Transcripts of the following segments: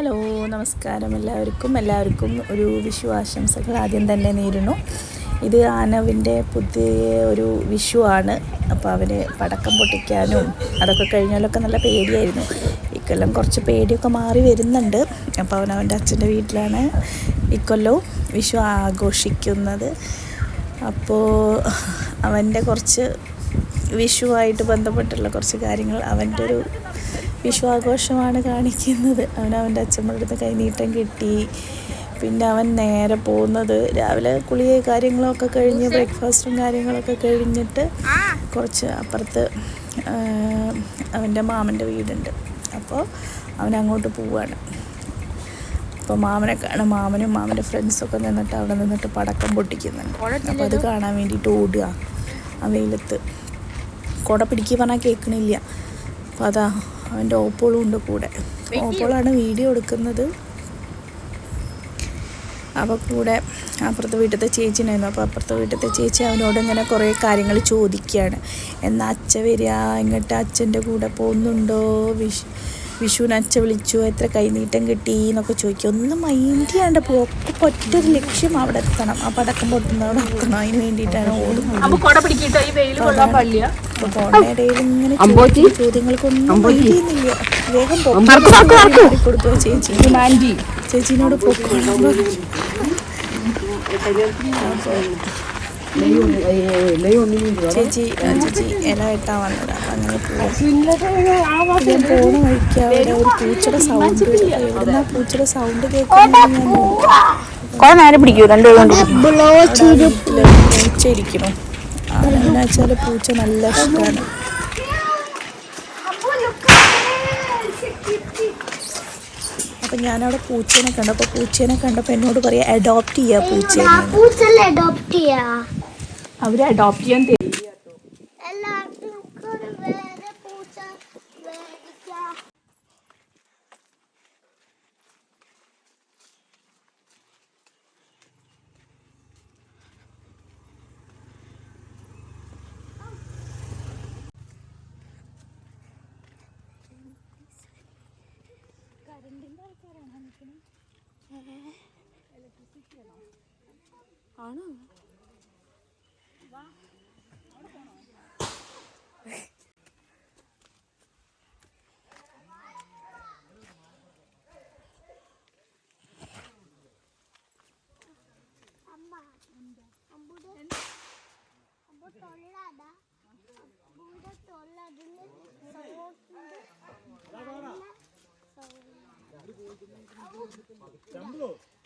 Hello നമസ്കാരം എല്ലാവർക്കും ഒരു വിഷു ആശംസകൾ ആദ്യം തന്നെ നേരുന്നു. ഇത് ആനവിൻ്റെ പുതിയ ഒരു വിഷു ആണ്. അപ്പോൾ അവന് പടക്കം പൊട്ടിക്കാനും അതൊക്കെ കഴിഞ്ഞാലൊക്കെ നല്ല പേടിയായിരുന്നു. ഇക്കൊല്ലം കുറച്ച് പേടിയൊക്കെ മാറി വരുന്നുണ്ട്. അപ്പോൾ അവൻ്റെ അച്ഛൻ്റെ വീട്ടിലാണ് ഇക്കൊല്ലവും വിഷു ആഘോഷിക്കുന്നത്. അപ്പോൾ അവൻ്റെ കുറച്ച് വിഷുവായിട്ട് ബന്ധപ്പെട്ടുള്ള കുറച്ച് കാര്യങ്ങൾ അവൻ്റെ ഒരു വിഷു ആഘോഷമാണ് കാണിക്കുന്നത്. അവൻ്റെ അച്ഛമ്മയുടെ അടുത്ത് കൈനീട്ടം കിട്ടി. പിന്നെ അവൻ നേരെ പോകുന്നത് രാവിലെ കുളിയും കാര്യങ്ങളൊക്കെ കഴിഞ്ഞ് ബ്രേക്ക്ഫാസ്റ്റും കാര്യങ്ങളൊക്കെ കഴിഞ്ഞിട്ട് കുറച്ച് അപ്പുറത്ത് അവൻ്റെ മാമൻ്റെ വീടുണ്ട്. അപ്പോൾ അവൻ അങ്ങോട്ട് പോവുകയാണ്. അപ്പോൾ മാമനെ കാണാൻ മാമനും മാമൻ്റെ ഫ്രണ്ട്സൊക്കെ നിന്നിട്ട് അവിടെ നിന്നിട്ട് പടക്കം പൊട്ടിക്കുന്നുണ്ട്. അപ്പോൾ അത് കാണാൻ വേണ്ടിയിട്ട് ഓടുക. ആ വെയിലത്ത് കുട പിടിക്കുക പറഞ്ഞാൽ കേൾക്കണില്ല. അപ്പോൾ അതാ അവൻ്റെ ഓപ്പോളും ഉണ്ട് കൂടെ. ഓപ്പോളാണ് വീഡിയോ എടുക്കുന്നത്. അപ്പോൾ കൂടെ അപ്പുറത്തെ വീട്ടിലത്തെ ചേച്ചിനായിരുന്നു. അപ്പോൾ അപ്പുറത്തെ വീട്ടിലത്തെ ചേച്ചി അവനോട് ഇങ്ങനെ കുറേ കാര്യങ്ങൾ ചോദിക്കുകയാണ്. എന്നാൽ അച്ഛൻ വരിക, ഇങ്ങോട്ട് അച്ഛൻ്റെ കൂടെ പോകുന്നുണ്ടോ, വിഷുവിന് അച്ഛൻ വിളിച്ചു, എത്ര കൈനീട്ടം കിട്ടി എന്നൊക്കെ ചോദിക്കും. ഒന്നും മൈൻഡ് ചെയ്യാണ്ട് ഒക്കെ ഒറ്റൊരു ലക്ഷ്യം അവിടെ എത്തണം, ആ പടക്കം പൊട്ടുന്നവിടെ എത്തണം. അതിന് വേണ്ടിയിട്ടാണ് ഓടുന്നത്. അപ്പോൾ പോണയിടയിൽ ഇങ്ങനെ ചോദ്യങ്ങൾക്കൊന്നും മൈൻഡ് ചെയ്യുന്നില്ല. വേഗം കൊടുത്തു ചേച്ചീനോട് പൊക്കോളാൻ പറഞ്ഞു. ചേച്ചി ഇല വെട്ടാൻ വന്നത്. അപ്പം അങ്ങനെ ഞാൻ പോണ വഴിക്ക് അവിടെ ഒരു പൂച്ചയുടെ സൗണ്ട്, എവിടുന്ന പൂച്ചയുടെ സൗണ്ട് കേൾക്കുന്നത് പൂച്ച ഇരിക്കണു. അതെന്നാ വെച്ചാൽ പൂച്ച നല്ല ഇഷ്ടമാണ്. അപ്പം ഞാനവിടെ പൂച്ചേനെ കണ്ടു. അപ്പോൾ പൂച്ചേനെ കണ്ടപ്പോൾ എന്നോട് പറയാം അഡോപ്റ്റ് ചെയ്യുക പൂച്ചേനെ. അവർ അഡോപ്റ്റ് ചെയ്യാൻ തരും. ആണോ?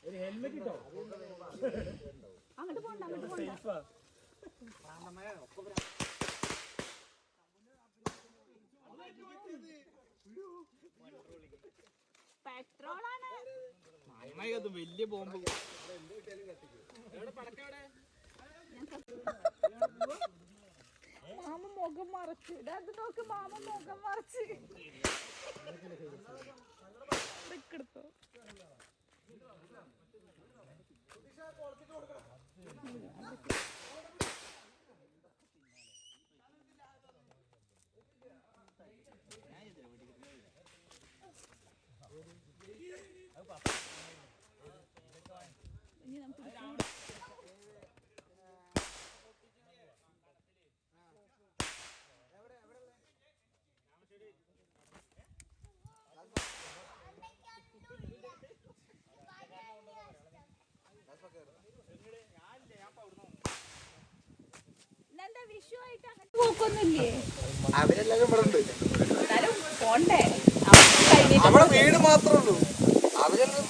ഒരു ഹെൽമെറ്റ് ഇട്ടോ. അങ്ങോട്ട് പോണ്ട. പെട്രോളാണ് വലിയ ബോംബ്. മാമ മുഖം മറച്ച് അത് നോക്ക്. മാമ മുഖം മറച്ച് എടുത്തോ. അവരെല്ലാരും ഇവിടെ ഉണ്ട്. പോണ്ടേ അവിടെ വീട് മാത്രമേ ഉള്ളൂ. അവരെല്ലാം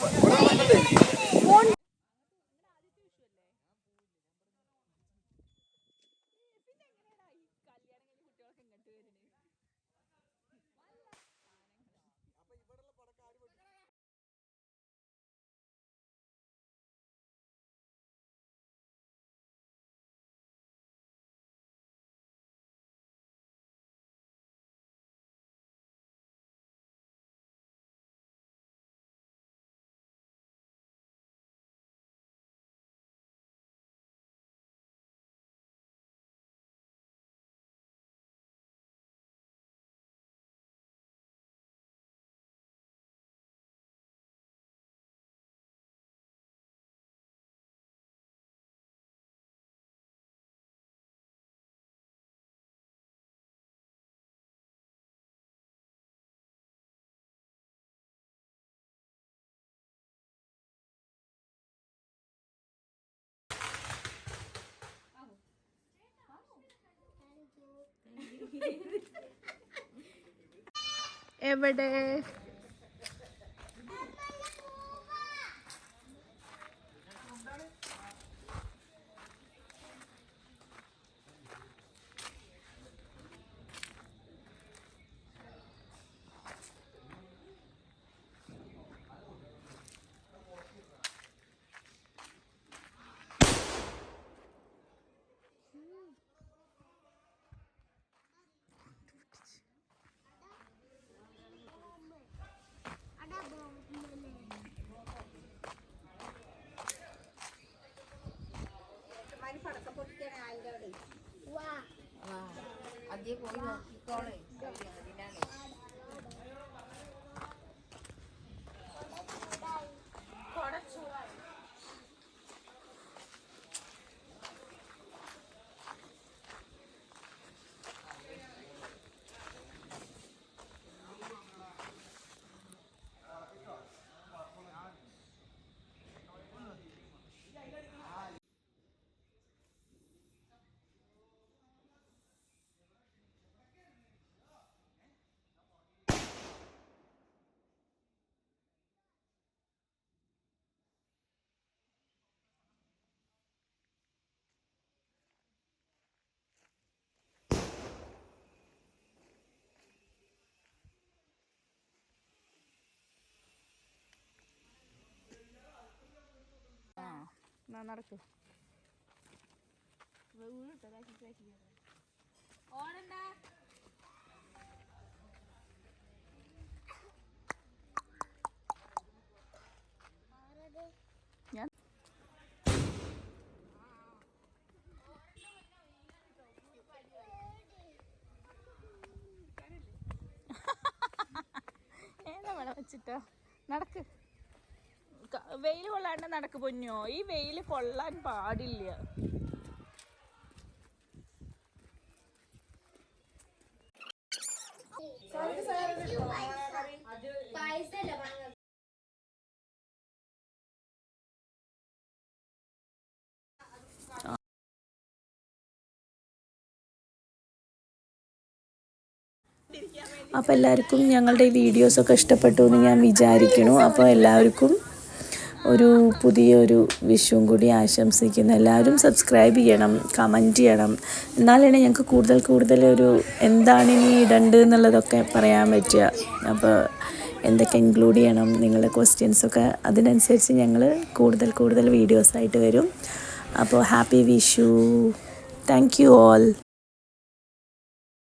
എവിടെ? നടക്ക്. ഞാൻ ഏതാ വേണം വെച്ചിട്ടോ? നടക്ക്. വെയിൽ കൊള്ളാണ്ട് നടക്ക് പൊന്നോ. ഈ വെയിൽ കൊള്ളാൻ പാടില്ല. അപ്പോൾ എല്ലാവർക്കും ഞങ്ങളുടെ ഈ വീഡിയോസൊക്കെ ഇഷ്ടപ്പെട്ടു എന്ന് ഞാൻ വിചാരിക്കുന്നു. അപ്പോൾ എല്ലാവർക്കും ഒരു പുതിയൊരു വിഷുവും കൂടി ആശംസിക്കുന്നു. എല്ലാവരും സബ്സ്ക്രൈബ് ചെയ്യണം, കമൻറ്റ് ചെയ്യണം. എന്നാലാണ് ഞങ്ങൾക്ക് കൂടുതൽ ഒരു എന്താണ് ഇനി ഇടേണ്ടത് എന്നുള്ളതൊക്കെ പറയാൻ പറ്റുക. അപ്പോൾ എന്തൊക്കെ ഇൻക്ലൂഡ് ചെയ്യണം, നിങ്ങളുടെ ക്വസ്റ്റ്യൻസൊക്കെ അതിനനുസരിച്ച് ഞങ്ങൾ കൂടുതൽ വീഡിയോസായിട്ട് വരും. അപ്പോൾ happy Vishu. Thank you all.